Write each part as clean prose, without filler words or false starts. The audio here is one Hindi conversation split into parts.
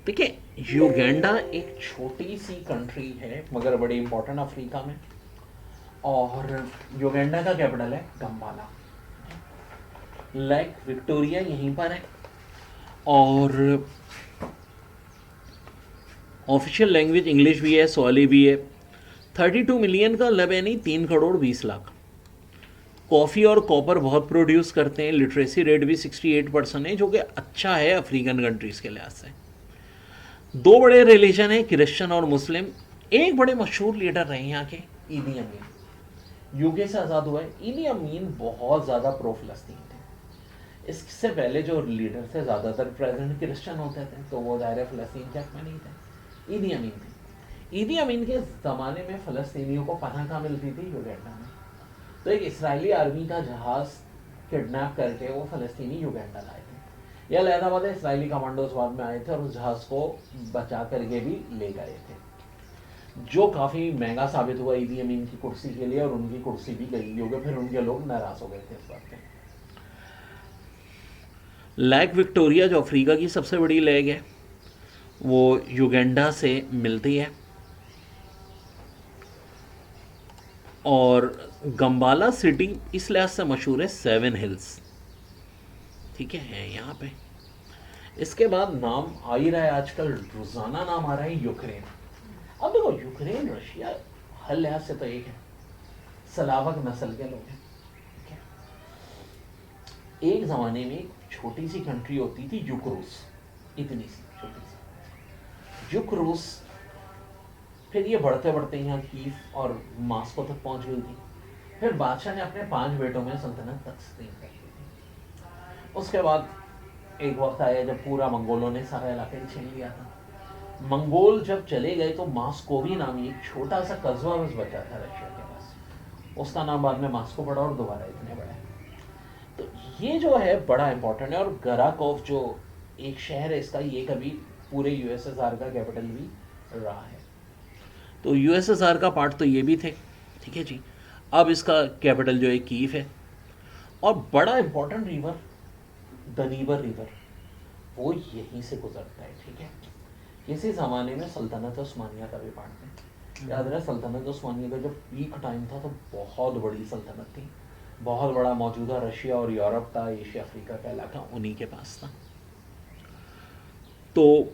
देखिए, युगांडा एक छोटी सी कंट्री है मगर बड़ी इंपॉर्टेंट अफ्रीका में। और युगांडा का कैपिटल है गम्बाला। लेक विक्टोरिया यहीं पर है। और ऑफिशियल लैंग्वेज इंग्लिश भी है, स्वाली भी है। 32 मिलियन का लब है, नहीं 3 करोड़ 20 लाख। कॉफ़ी और कॉपर बहुत प्रोड्यूस करते हैं। लिटरेसी रेट भी 68% है, जो कि अच्छा है अफ्रीकन कंट्रीज़ के लिहाज से। दो बड़े रिलीजन हैं, क्रिश्चियन और मुस्लिम। एक बड़े मशहूर लीडर रहे यहाँ के, ईदी अमीन। यूके से आज़ाद हुआ है। ईदी अमीन बहुत ज़्यादा प्रो फ़लस्तीन थे। इससे पहले जो लीडर थे ज़्यादातर प्रेसिडेंट क्रिश्चियन होते थे, तो वो ज़ाहिर फ़लस्तीन के हक में नहीं थे। ईदी अमीन थे। ईदी अमीन के ज़माने में फ़लस्तीनियों को पनाह कहाँ मिलती थी? युगांडा में। तो एक इसराइली आर्मी का जहाज़ किडनैप करके वो फ़लस्तीनी युगांडा लाए थे। यह अलहदा बात है, इसराइली कमांडोज बाद में आए थे और उस जहाज़ को बचा करके भी ले गए थे, जो काफ़ी महंगा साबित हुआ ईदी अमीन की कुर्सी के लिए। और उनकी कुर्सी भी गई होगी, फिर उनके लोग नाराज़ हो गए थे इस बात पे। लेक विक्टोरिया जो अफ्रीका की सबसे बड़ी लेक है, वो युगांडा से मिलती है। और गम्बाला सिटी इस लिहाज से मशहूर है, 7 हिल्स, ठीक है यहाँ पे। इसके बाद नाम आ ही रहा है आजकल, रोजाना नाम आ रहा है यूक्रेन। अब देखो, यूक्रेन रशिया हर लिहाज से तो एक है, सलावक नस्ल के लोग हैं, ठीक है। एक जमाने में एक छोटी सी कंट्री होती थी यूक्रूस, इतनी सी छोटी सी यूक्रूस। फिर ये बढ़ते बढ़ते यहाँ कीव और मास्को तक पहुंच गई थी। फिर बादशाह ने अपने 5 बेटों में सल्तनत तस्लीम कर ली थी। उसके बाद एक वक्त आया जब पूरा मंगोलों ने सारा इलाका ही छीन लिया था। मंगोल जब चले गए तो मास्कोवी नामी एक छोटा सा कस्बा बस बचा था रशिया के पास। उसका नाम बाद में मास्को पड़ा और दोबारा इतने बड़ा है। तो ये जो है बड़ा इंपॉर्टेंट है। और गराकोव जो एक शहर है इसका, ये कभी पूरे यूएसएसआर का कैपिटल भी रहा है। तो यूएसएसआर का पार्ट तो ये भी थे, ठीक है जी। अब इसका कैपिटल जो है कीव है। और बड़ा इंपॉर्टेंट रिवर दनीबर रिवर, वो यहीं से गुजरता है, ठीक है। इसी ज़माने में सल्तनत उस्मानिया का भी पार्ट है। याद रहे, सल्तनत उस्मानिया का जब पीक टाइम था तो बहुत बड़ी सल्तनत थी। बहुत बड़ा मौजूदा रशिया और यूरोप का, एशिया अफ्रीका का इलाका उन्हीं के पास था। तो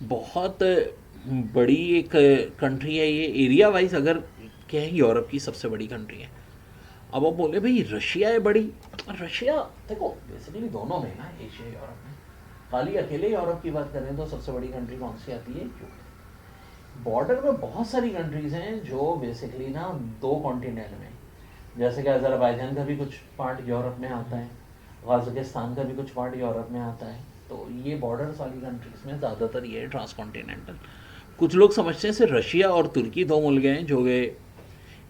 बहुत बड़ी एक कंट्री है ये, एरिया वाइज अगर कहें यूरोप की सबसे बड़ी कंट्री है। अब आप बोले भाई रशिया है बड़ी। रशिया देखो बेसिकली दोनों में ना, एशिया यूरोप में। खाली अकेले यूरोप की बात करें तो सबसे बड़ी कंट्री कौन सी आती है? यूके। बॉर्डर में बहुत सारी कंट्रीज हैं जो बेसिकली ना 2 कॉन्टिनेंट में, जैसे कि अजरबैजान का भी कुछ पार्ट यूरोप में आता है, गाज़िकिस्तान का भी कुछ पार्ट यूरोप में आता है। तो ये बॉर्डर्स वाली कंट्रीज में ज़्यादातर ये ट्रांसकॉन्टिनेंटल। कुछ लोग समझते हैं सिर्फ रशिया और तुर्की 2 मुल्क हैं जो कि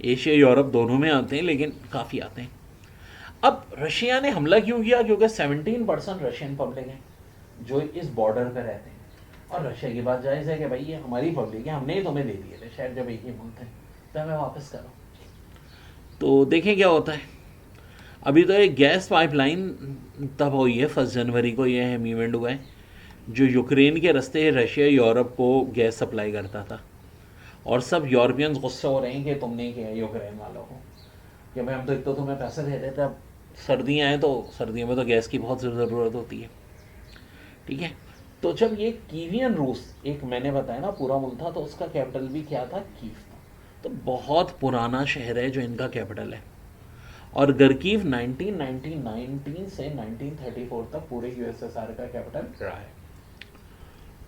एशिया यूरोप दोनों में आते हैं, लेकिन काफ़ी आते हैं। अब रशिया ने हमला क्यों किया? क्योंकि 17% रशियन पब्लिक है जो इस बॉर्डर पर रहते हैं। और रशिया की बात जायज़ है कि भाई ये हमारी पब्लिक है, हमने ही तुम्हें दे दिए थे शायद, जब एक ही मुल्क थे तो हमें वापस करो। तो देखें क्या होता है। अभी तो एक गैस पाइपलाइन तब हुई है, 1 जनवरी को यह अहम इवेंट हुआ है, जो यूक्रेन के रास्ते रशिया यूरोप को गैस सप्लाई करता था। और सब यूरोपियंस गुस्से हो रहे हैं कि तुमने किया यूक्रेन वालों को, कि भाई हम तो एक तो तुम्हें पैसे दे रहे थे, अब सर्दियाँ हैं तो सर्दियों में तो गैस की बहुत ज़रूरत होती है, ठीक है। तो जब ये कीवियन रूस, एक मैंने बताया ना पूरा मुल्क था, तो उसका कैपिटल भी क्या था? कीव था। तो बहुत पुराना शहर है जो इनका कैपिटल है। और गरकीव 1919 से 1934 तक पूरे यूएसएसआर का कैपिटल रहा है।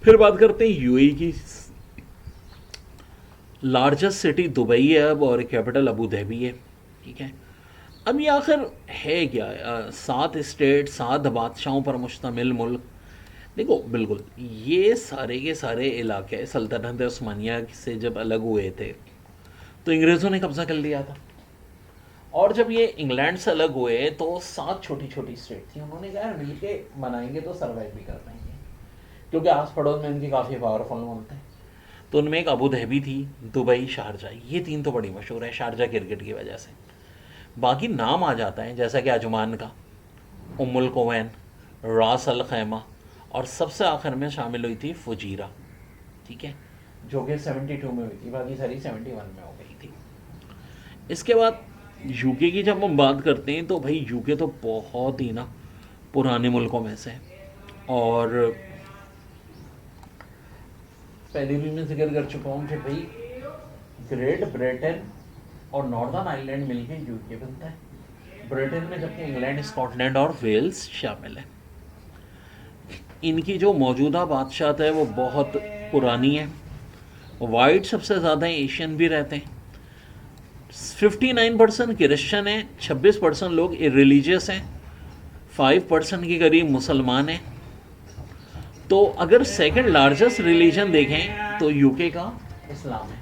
फिर बात करते हैं यूएई की। लार्जेस्ट सिटी दुबई है अब, और कैपिटल अबू धाबी है, ठीक है। अब ये आखिर है क्या? 7 स्टेट, 7 बादशाहों पर मुश्तमिल मुल्क। देखो बिल्कुल, ये सारे के सारे इलाके सल्तनत उस्मानिया से जब अलग हुए थे तो अंग्रेज़ों ने कब्ज़ा कर लिया था। और जब ये इंग्लैंड से अलग हुए तो 7 छोटी छोटी स्टेट थी। उन्होंने कहा यार मिल के बनाएंगे तो सर्वाइव भी कर पाएंगे, क्योंकि आस पड़ोस में इनकी काफ़ी पावरफुल मुल्क थे। तो उनमें एक अबू धाबी थी, दुबई, शारजा, ये 3 तो बड़ी मशहूर है शारजा क्रिकेट की वजह से। बाकी नाम आ जाता है जैसा कि अजमान का, उम्मुल कोवैन, रास अल खैमा, और सबसे आखिर में शामिल हुई थी फुजीरा, ठीक है, जो कि 72 में हुई थी, बाकी सारी 71 में हो गई थी। इसके बाद यूके की जब हम बात करते हैं तो भाई यूके तो बहुत ही ना पुराने मुल्कों में से है। और पहले भी मैं जिक्र कर चुका हूँ कि भाई ग्रेट ब्रिटेन और नॉर्दर्न आयरलैंड मिलकर यूके बनता है। ब्रिटेन में जबकि इंग्लैंड, स्कॉटलैंड और वेल्स शामिल है। इनकी जो मौजूदा बादशाहत है वो बहुत पुरानी है। वाइट सबसे ज़्यादा एशियन भी रहते हैं। 59% क्रिश्चियन हैं, 26% लोग इरिलीजियस हैं, 5% के करीब मुसलमान हैं। तो अगर सेकंड लार्जेस्ट रिलीजन देखें तो यूके का इस्लाम है,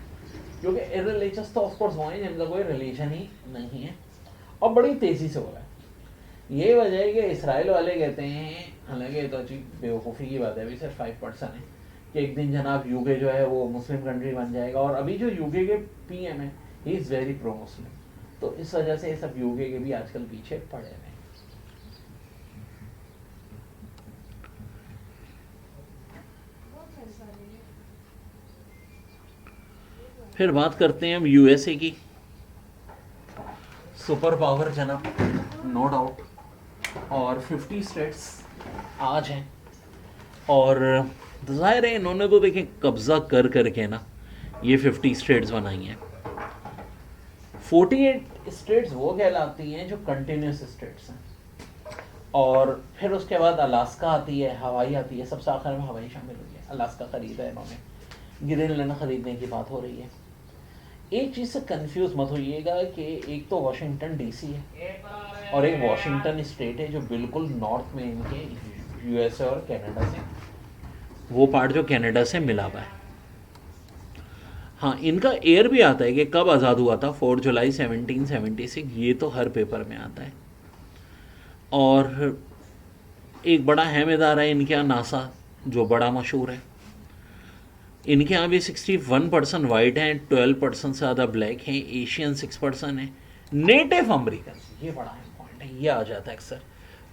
क्योंकि इरिलीजियस तो ऑफकोर्स वो हैं जिनका कोई रिलीजन ही नहीं है और बड़ी तेज़ी से हो रहा है। ये वजह है कि इसराइल वाले कहते हैं, हालांकि ये तो अच्छी बेवकूफ़ी की बात है, अभी सिर्फ 5% है, कि एक दिन जनाब यूके जो है वो मुस्लिम कंट्री बन जाएगा। और अभी जो यूके के पीएम है ही इज़ वेरी प्रो मुस्लिम, तो इस वजह से ये सब यूके के भी आजकल पीछे पड़े हुए हैं। फिर बात करते हैं हम यूएसए की। सुपर पावर जनाब, नो डाउट, और 50 स्टेट्स आज हैं। और जाहिर है इन्होंने तो देखें कब्ज़ा कर करके ना ये 50 स्टेट्स बनाई हैं। 48 स्टेट्स वो कहलाती हैं जो कंटिन्यूस स्टेट्स हैं, और फिर उसके बाद अलास्का आती है, हवाई आती है, सबसे आखिर में हवाई शामिल हुई है। अलास्का ख़रीदा है इन्होंने, ग्रीनलैंड ख़रीदने की बात हो रही है। एक चीज़ से कंफ्यूज मत होइएगा कि एक तो वाशिंगटन डीसी है और एक वाशिंगटन स्टेट है जो बिल्कुल नॉर्थ में इनके यूएसए और कनाडा से, वो पार्ट जो कनाडा से मिला हुआ है। हाँ, इनका एयर भी आता है कि कब आज़ाद हुआ था, 4 जुलाई 1776, ये तो हर पेपर में आता है। और एक बड़ा अहम इदारा है इनके यहाँ, नासा, जो बड़ा मशहूर है। इनके यहाँ भी 61% वाइट हैं, 12% से ज़्यादा ब्लैक हैं, एशियन 6% है, नेटिव अमेरिकन, ये बड़ा इम्पॉर्टेंट है, ये आ जाता है अक्सर,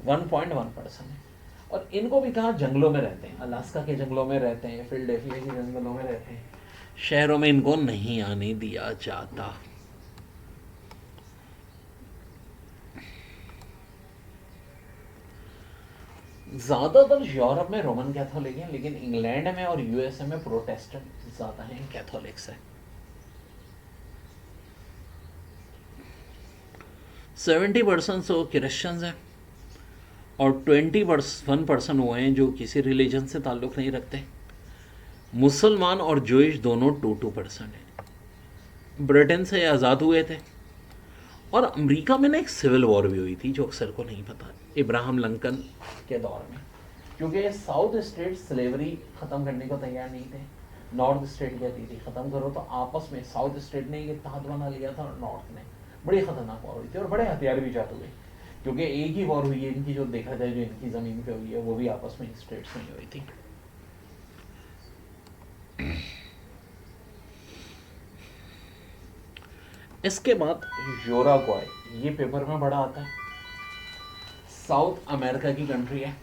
1.1% है। और इनको भी कहाँ जंगलों में रहते हैं, अलास्का के जंगलों में रहते हैं, फिलाडेल्फिया के जंगलों में रहते हैं, शहरों में इनको नहीं आने दिया जाता। ज़्यादातर यूरोप में रोमन कैथोलिक हैं, लेकिन इंग्लैंड में और यूएसए में प्रोटेस्टेंट ज़्यादा हैं, कैथोलिक्स हैं। 70% तो क्रिश्चियंस हैं और 21% वो हैं जो किसी रिलीजन से ताल्लुक़ नहीं रखते। मुसलमान और जूइश दोनों 2% हैं। ब्रिटेन से आज़ाद हुए थे। और अमेरिका में ना एक सिविल वॉर भी हुई थी जो अक्सर को नहीं पता, इब्राहम लिंकन के दौर में, क्योंकि साउथ स्टेट स्लेवरी ख़त्म करने को तैयार नहीं थे। नॉर्थ स्टेट कहती थी ख़त्म करो, तो आपस में साउथ स्टेट ने एक इत्तेहाद बना लिया था और नॉर्थ ने। बड़ी ख़तरनाक वॉर हुई थी और बड़े हथियार भी जाते हुए, क्योंकि एक ही वॉर हुई है इनकी, जो देखा जाए जो इनकी ज़मीन पे हुई है वो भी आपस में स्टेट्स में ही हुई थी। इसके बाद यूरुग्वाय, ये पेपर में बड़ा आता है, साउथ अमेरिका की कंट्री है।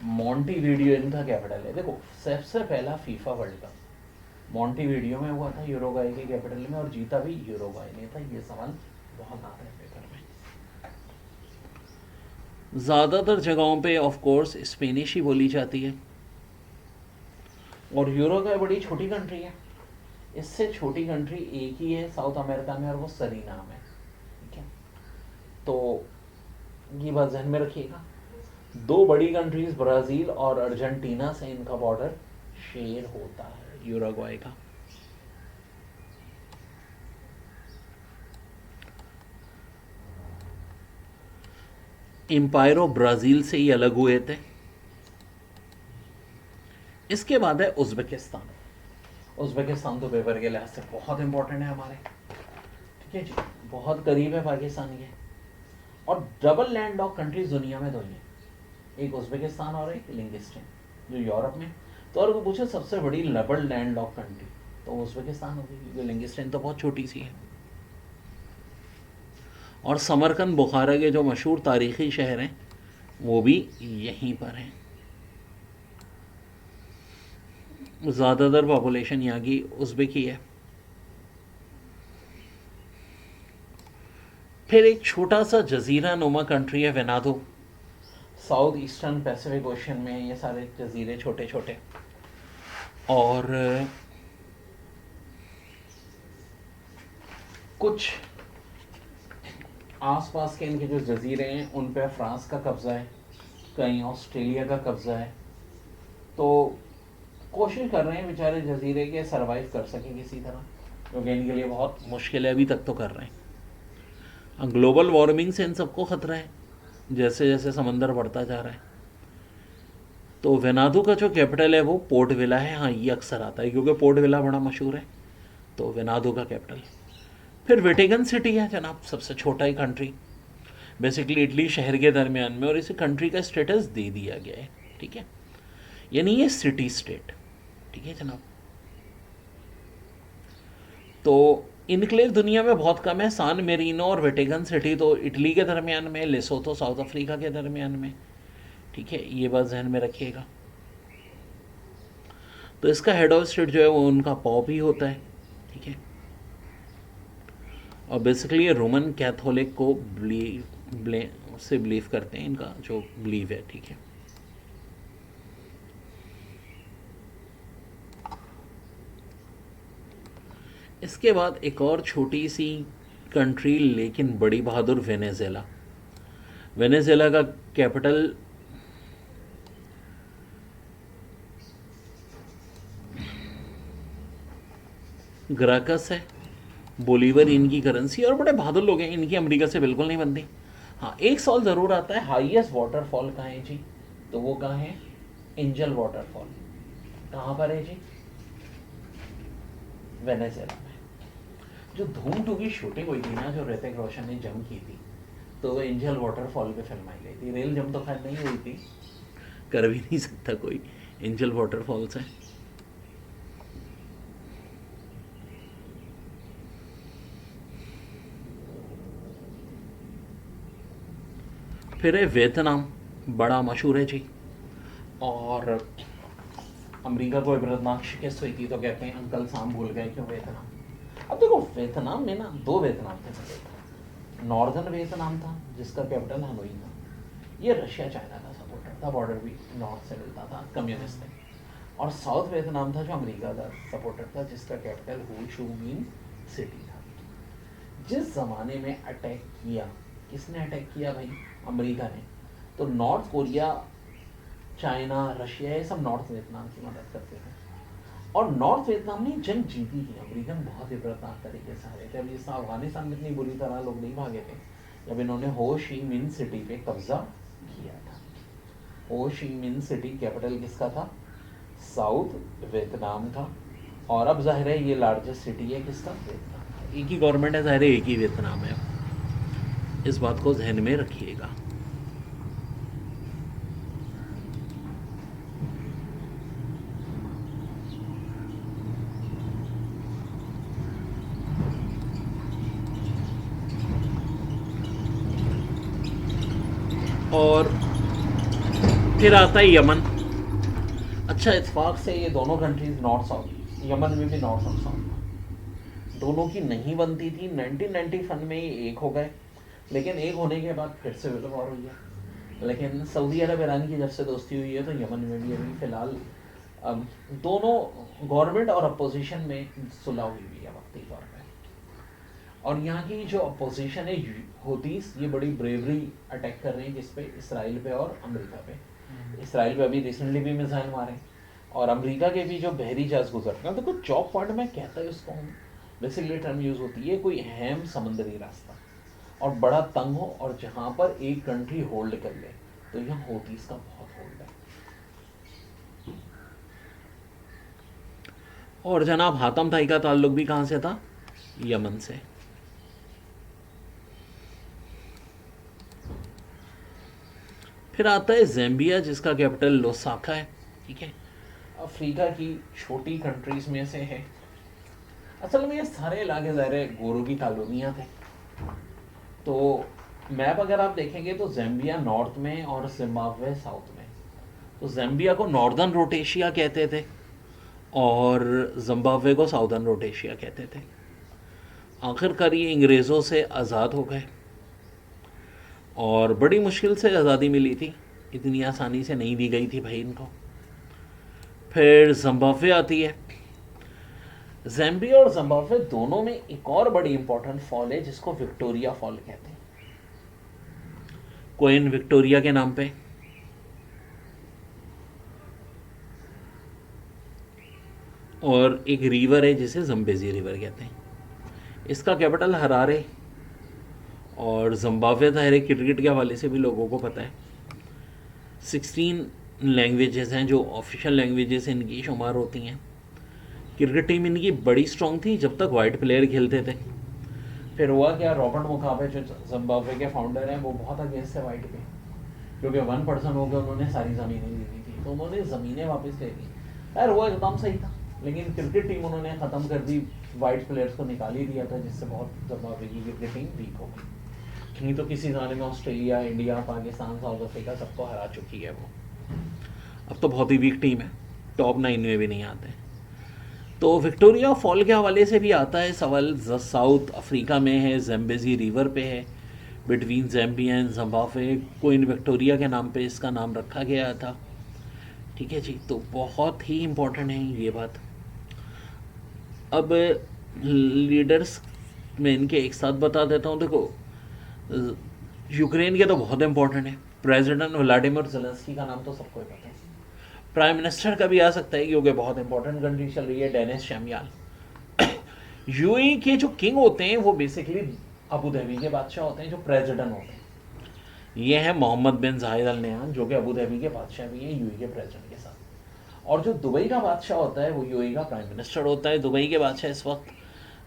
मॉन्टेविडियो इनका कैपिटल है। देखो, सबसे पहला फीफा वर्ल्ड कप मॉन्टेविडियो में हुआ था, यूरुग्वाय के कैपिटल में, और जीता भी यूरुग्वाय ने था। ये सवाल बहुत आता है पेपर में। ज़्यादातर जगहों पे ऑफ कोर्स स्पेनिश ही बोली जाती है। और यूरुग्वाय बड़ी छोटी कंट्री है, इससे छोटी कंट्री एक ही है साउथ अमेरिका में, और वो सरीनाम है। ठीक है, तो ये बात ध्यान में रखिएगा। दो बड़ी कंट्रीज ब्राज़ील और अर्जेंटीना से इनका बॉर्डर शेयर होता है यूरुग्वाय का। एम्पायर ऑफ ब्राज़ील से ही अलग हुए थे। इसके बाद है उज़्बेकिस्तान। उज़्बेकिस्तान तो पेपर के लिहाज से बहुत इंपॉर्टेंट है हमारे, ठीक है जी, बहुत करीब है पाकिस्तान के। और डबल लैंड लॉक कंट्रीज दुनिया में दो ही हैं, एक उज़्बेकिस्तान और एक लिंगिस्टन, जो यूरोप में। तो अगर पूछे सबसे बड़ी डबल लैंड लॉक कंट्री, तो उज़्बेकिस्तान होगी, क्योंकि लिंगिस्टन तो बहुत छोटी सी है। और समरकंद बुखारा के जो मशहूर तारीख़ी शहर हैं, वो भी यहीं पर है। ज़्यादातर पॉपुलेशन यहाँ की उज़्बेक ही है। फिर एक छोटा सा जजीरा नुमा कंट्री है वेनादू, साउथ ईस्टर्न पैसिफिक ओशन में है ये सारे जजीरे छोटे छोटे। और कुछ आसपास के इनके जो जजीरे हैं उन पर फ्रांस का कब्ज़ा है, कहीं ऑस्ट्रेलिया का कब्ज़ा है। तो कोशिश कर रहे हैं बेचारे जजीरे के सरवाइव कर सकें किसी तरह, क्योंकि इनके लिए बहुत मुश्किल है, अभी तक तो कर रहे हैं। ग्लोबल वार्मिंग से इन सबको ख़तरा है जैसे जैसे समंदर बढ़ता जा रहा है। तो वेनादू का जो कैपिटल है वो पोर्ट विला है। हाँ, ये अक्सर आता है क्योंकि पोर्ट विला बड़ा मशहूर है, तो वेनादू का कैपिटल। फिर वेटिकन सिटी है जनाब, सबसे छोटा ही कंट्री, बेसिकली इटली शहर के दरमियान में, और इसे कंट्री का स्टेटस दे दिया गया है। ठीक है, यानी ये सिटी स्टेट। ठीक है जनाब। तो इनक्लेव दुनिया में बहुत कम है। सान मेरिनो और वेटिकन सिटी तो इटली के दरमियान में, लेसोथो साउथ अफ्रीका के दरमियान में। ठीक है, ये बात जहन में रखिएगा। तो इसका हेड ऑफ स्टेट जो है वो उनका पॉप ही होता है। ठीक है, और बेसिकली ये रोमन कैथोलिक को से बिलीव करते हैं, इनका जो बिलीव है। ठीक है, इसके बाद एक और छोटी सी कंट्री लेकिन बड़ी बहादुर, वेनेजुएला। वेनेजुएला का कैपिटल ग्राकस है। बोलीवर इनकी करेंसी, और बड़े बहादुर लोग हैं, इनकी अमेरिका से बिल्कुल नहीं बनती। हाँ, एक सवाल ज़रूर आता है, हाईएस्ट वाटरफॉल कहाँ है जी? तो वो कहाँ है? Angel waterfall. कहाँ पर है जी? वेनेजुएला में। जो धूम 2 की शूटिंग हुई थी ना, जो ऋतिक रोशन ने जम की थी, तो वो एंजल वाटरफॉल पे फिल्माई गई थी। रेल जम तो खैर नहीं हुई थी, कर भी नहीं सकता कोई, एंजल वाटरफॉल से। फिर है वियतनाम, बड़ा मशहूर है जी। और अमेरिका को इबरतनाक शिकस्त हुई थी तो कहते हैं अंकल साम भूल गए क्यों वियतनाम। अब देखो, वियतनाम में ना 2 वियतनाम थे पहले। नॉर्दर्न वियतनाम था जिसका कैपिटल हनोई था, ये रशिया चाइना का सपोर्टर था, बॉर्डर भी नॉर्थ से मिलता था, कम्युनिस्ट थे। और साउथ वियतनाम था जो अमेरिका का सपोर्टर था, जिसका कैपिटल हो ची मिन सिटी था। जिस ज़माने में अटैक किया, किसने अटैक किया भाई? अमेरिका ने। तो नॉर्थ कोरिया, चाइना, रशिया, ये सब नॉर्थ वियतनाम की मदद करते थे, और नॉर्थ वियतनाम ने जंग जीती थी। अमेरिकन बहुत इबरतनाक तरीके से हारे थे। अब जिस अफगानिस्तान में इतनी बुरी तरह लोग नहीं भागे थे जब इन्होंने हो ची मिन सिटी पे कब्जा किया था। हो ची मिन सिटी कैपिटल किसका था? साउथ वियतनाम का। और अब जाहिर है ये लार्जेस्ट सिटी है किसका? वियतनाम का। एक ही गवर्नमेंट है, जाहिर है एक ही वियतनाम है। इस बात को जहन में रखिएगा। और फिर आता है यमन। अच्छा, इत्तेफाक से ये दोनों कंट्रीज नॉर्थ साउथ, यमन में भी नॉर्थ और साउथ दोनों की नहीं बनती थी। 1991 में ही एक हो गए, लेकिन एक होने के बाद फिर से विल वॉर हुई है। लेकिन सऊदी अरब ईरान की जब से दोस्ती हुई है तो यमन में भी अभी फ़िलहाल दोनों गवर्नमेंट और अपोजिशन में सुलह हुई हुई है वक्ती तौर पर। और यहाँ की जो अपोजिशन है हूतीस, ये बड़ी ब्रेवरी अटैक कर रहे हैं किस पे? इसराइल पे और अमेरिका पे। इसराइल पे अभी रिसेंटली भी मिसाइल मारे, और अमेरिका के भी जो बहरी जहाज गुजरते हैं, तो कुछ चॉप पॉइंट में कहता है उसको, हम बेसिकली टर्म यूज़ होती है, कोई अहम समुद्री रास्ता और बड़ा तंग हो और जहाँ पर एक कंट्री होल्ड कर ले, तो यहाँ हूतीस का बहुत होल्ड है। और जनाब हातम ताई का ताल्लुक भी कहाँ से था? यमन से। फिर आता है ज़ैम्बिया, जिसका कैपिटल लोसाका है। ठीक है, अफ्रीका की छोटी कंट्रीज में से है। असल में ये सारे इलाके ज़ाहिर गोरों की कॉलोनियाँ थे, तो मैप अगर आप देखेंगे तो ज़ैम्बिया नॉर्थ में और जिम्बाब्वे साउथ में। तो ज़ैम्बिया को नॉर्दर्न रोटेशिया कहते थे और जिम्बाब्वे को साउदर्न रोटेशिया कहते थे। आखिरकार ये अंग्रेज़ों से आज़ाद हो गए और बड़ी मुश्किल से आज़ादी मिली थी, इतनी आसानी से नहीं दी गई थी भाई इनको। फिर जिम्बाब्वे आती है। ज़ैम्बिया और जिम्बाब्वे दोनों में एक और बड़ी इंपॉर्टेंट फॉल है जिसको विक्टोरिया फॉल कहते हैं, क्वीन विक्टोरिया के नाम पे। और एक रिवर है जिसे जम्बेजी रिवर कहते हैं। इसका कैपिटल हरारे। और जिम्बाब्वे तो हर क्रिकेट के हवाले से भी लोगों को पता है। 16 लैंग्वेजेस हैं जो ऑफिशियल लैंग्वेजेस इनकी शुमार होती हैं। क्रिकेट टीम इनकी बड़ी स्ट्रॉन्ग थी जब तक वाइट प्लेयर खेलते थे। फिर हुआ क्या, रॉबर्ट मुगाबे जो जिम्बाब्वे के फाउंडर हैं वो बहुत अगेंस्ट थे वाइट पे, क्योंकि 1% हो गया, उन्होंने सारी ज़मीनें ले ली थी, तो उन्होंने ज़मीनें वापस ले ली। यार हुआ एकदम सही था, लेकिन क्रिकेट टीम उन्होंने ख़त्म कर दी, वाइट प्लेयर्स को निकाल ही दिया था, जिससे बहुत जिम्बाब्वे की क्रिकेट टीम वीक हो गई। नहीं तो किसी ज़माने में Australia, India, Pakistan, south Africa सबको हरा चुकी है वो। अब तो बहुत ही वीक टीम है, टॉप 9 में भी नहीं आते। तो विक्टोरिया फॉल के हवाले से भी आता है सवाल। साउथ अफ्रीका में है, ज़ैम्बेजी रिवर पे है, between ज़ैम्बिया and Zimbabwe. Queen Victoria के नाम पे इसका नाम रखा गया था। ठीक है जी, तो बहुत ही इम्पोर्टेंट है ये बात। अब लीडर्स मैं इनके एक साथ बता देता हूँ। देखो, यूक्रेन के तो बहुत इम्पोर्टेंट है। प्रेसिडेंट व्लादिमीर ज़ेलेंस्की का नाम तो सबको ही पता है। प्राइम मिनिस्टर का भी आ सकता है क्योंकि बहुत इंपॉर्टेंट कंट्री चल रही है, डेनिस शमयाल। यूएई के जो किंग होते हैं वो बेसिकली अबू धाबी के बादशाह होते हैं, जो प्रेसिडेंट होते हैं। ये है मोहम्मद बिन जायद अल नहयान, जो कि अबू धाबी के बादशाह भी हैं यूएई के प्रेसिडेंट के साथ। और जो दुबई का बादशाह होता है वो यूएई का प्राइम मिनिस्टर होता है। दुबई के बादशाह इस वक्त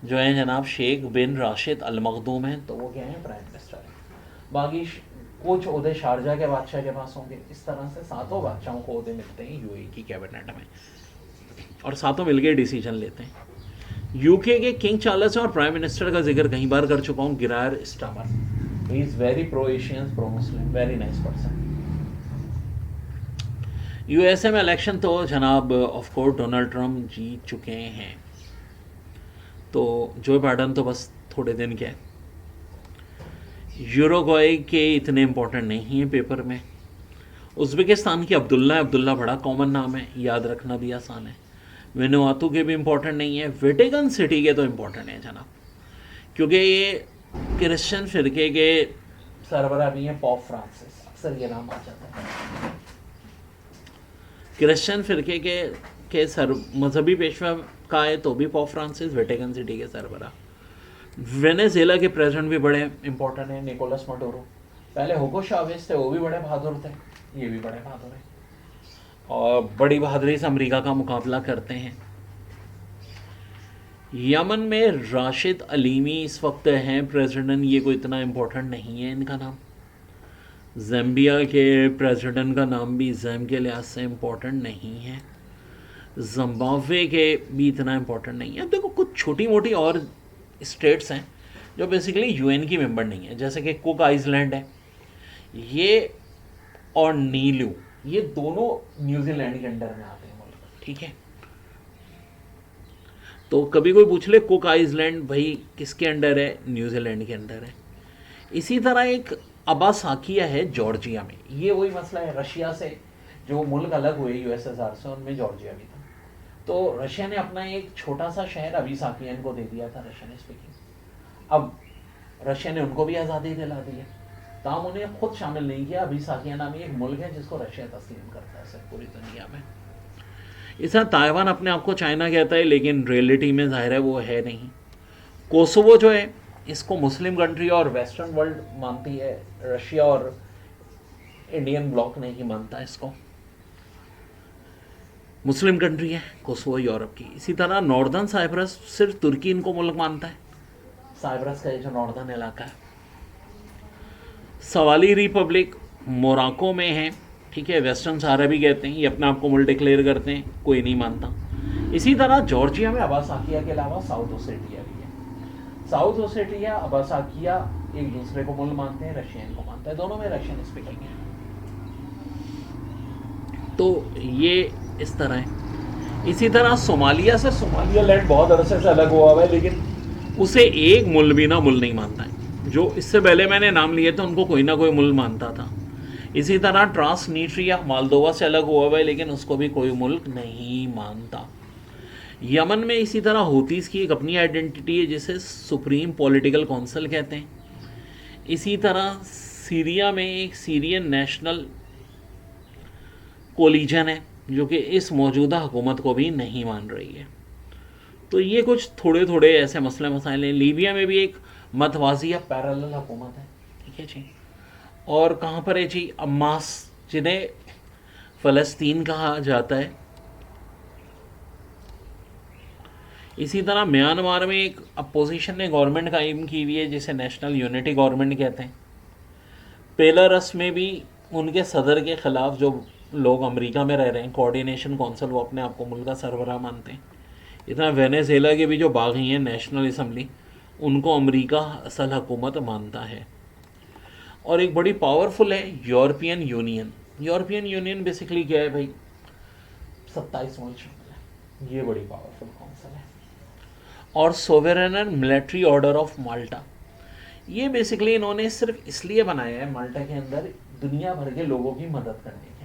जो है जनाब शेख बिन राशिद अल मखदूम हैं, तो वो क्या है, प्राइम मिनिस्टर है। बाकी कुछ ओहदे शारजा के बादशाह के पास होंगे। इस तरह से 7 बादशाहों को ओहदे मिलते हैं यूएई की कैबिनेट में, और 7 मिलकर डिसीजन लेते हैं। यूके के किंग चार्ल्स और प्राइम मिनिस्टर का जिक्र कई बार कर चुका हूँ, Keir Starmer. He is very pro Asian, pro Muslim, very nice person. USA में इलेक्शन तो जनाब ऑफ कोर्स डोनाल्ड ट्रंप जीत चुके हैं, तो जो बाइडन तो बस थोड़े दिन के हैं। यूरुग्वे के इतने इम्पोर्टेंट नहीं है पेपर में। उज़्बेकिस्तान की अब्दुल्ला बड़ा कॉमन नाम है, याद रखना भी आसान है। वेनुआतू के भी इम्पोर्टेंट नहीं है। वेटिकन सिटी के तो इम्पोर्टेंट है जनाब, क्योंकि ये क्रिश्चियन फिरके के सरबरा भी हैं, पॉप फ्रांसिस, अक्सर ये नाम आ जाता है। क्रिश्चियन फिरके के सर मजहबी पेशवा का है तो भी पॉप फ्रांसिस, वेटिकन सिटी के सरबरा। वेनेजुएला के प्रेसिडेंट भी बड़े इंपॉर्टेंट हैं, निकोलस मडोरो। पहले हुगो चावेज़ थे, वो भी बड़े बहादुर थे, ये भी बड़े बहादुर हैं, और बड़ी बहादुरी से अमेरिका का मुकाबला करते हैं। यमन में राशिद अलीमी इस वक्त हैं प्रेसिडेंट, ये कोई इतना इम्पोर्टेंट नहीं है इनका नाम। ज़ैम्बिया के प्रेसिडेंट का नाम भी ज़ैम के लिहाज से इम्पोर्टेंट नहीं है। जिम्बाब्वे के भी इतना इम्पोर्टेंट नहीं है। अब देखो, कुछ छोटी मोटी और स्टेट्स हैं जो बेसिकली यूएन की मेंबर नहीं है, जैसे कि कुक आइलैंड है ये, और नीलू, ये दोनों न्यूजीलैंड के अंडर में आते हैं मुल्क। ठीक है, तो कभी कोई पूछ ले कुक आइलैंड भाई किसके अंडर है, न्यूजीलैंड के अंडर है। इसी तरह एक अबासाकिया है जॉर्जिया में। ये वही मसला है, रशिया से जो मुल्क अलग हुए यूएसएसआर से, उनमें जॉर्जिया भी था। तो रशिया ने अपना एक छोटा सा शहर अबिसाकियन को दे दिया था, रशियन स्पीकिंग। अब रशिया ने उनको भी आज़ादी दिला दी है, ताहम उन्हें खुद शामिल नहीं किया। अबिसाकिया नामी एक मुल्क है जिसको रशिया तस्लीम करता है सर पूरी दुनिया में। इस तरह ताइवान अपने आप को चाइना कहता है, लेकिन रियलिटी में जाहिर है वो है नहीं। कोसोवो जो है इसको मुस्लिम कंट्री और वेस्टर्न वर्ल्ड मानती है, रशिया और इंडियन ब्लॉक नहीं मानता इसको। मुस्लिम कंट्री है कोसोवो यूरोप की। इसी तरह नॉर्दर्न साइप्रस सिर्फ तुर्की इनको मुल्क मानता है, साइप्रस का ये जो नॉर्दर्न इलाका है। सवाली रिपब्लिक मोराको में है, ठीक है, वेस्टर्न सहारा भी कहते हैं, ये अपने आप को मुल्क डिक्लेयर करते हैं, कोई नहीं मानता। इसी तरह जॉर्जिया में अबासाकिया के अलावा साउथ ओसेटिया भी है। साउथ ओसेटिया, अबासाकिया एक दूसरे को मुल्क मानते हैं, रशिया इनको मानता है, दोनों में रशियन स्पीकिंग है। तो ये इस तरह है। इसी तरह सोमालिया से, सोमालियालैंड बहुत अरसे से अलग हुआ हुआ है, लेकिन उसे एक मुल्क भी ना मुल्क नहीं मानता है। जो इससे पहले मैंने नाम लिए थे उनको कोई ना कोई मुल्क मानता था। इसी तरह ट्रांसनीट्रिया मालदोवा से अलग हुआ हुआ है, लेकिन उसको भी कोई मुल्क नहीं मानता। यमन में इसी तरह हूतीस की एक अपनी आइडेंटिटी है जिसे सुप्रीम पॉलिटिकल काउंसिल कहते हैं। इसी तरह सीरिया में एक सीरियन नेशनल कोलिजन है जो कि इस मौजूदा हुकूमत को भी नहीं मान रही है। तो ये कुछ थोड़े थोड़े ऐसे मसले मसाइल हैं। लीबिया में भी एक मतवाजी या पैरेलल हुकूमत है, ठीक है जी। और कहाँ पर है जी, अम्मास, जिन्हें फ़लस्तीन कहा जाता है। इसी तरह म्यांमार में एक अपोजिशन ने गवर्नमेंट कायम की हुई है जिसे नेशनल यूनिटी गवर्नमेंट कहते हैं। बेलारस में भी उनके सदर के ख़िलाफ़ जो लोग अमेरिका में रह रहे हैं, कोऑर्डिनेशन काउंसिल, वो अपने आप को मुल्क का सरबराह मानते हैं। इतना वेनेजुएला के भी जो बागी हैं नेशनल असम्बली, उनको अमेरिका असल हुकूमत मानता है। और एक बड़ी पावरफुल है European union. European union basically क्या है भाई, 27 मुल्क शामिल है, ये बड़ी पावरफुल काउंसिल है। और sovereign and military order of Malta, ये बेसिकली इन्होंने सिर्फ इसलिए बनाया है माल्टा के अंदर दुनिया भर के लोगों की मदद करने के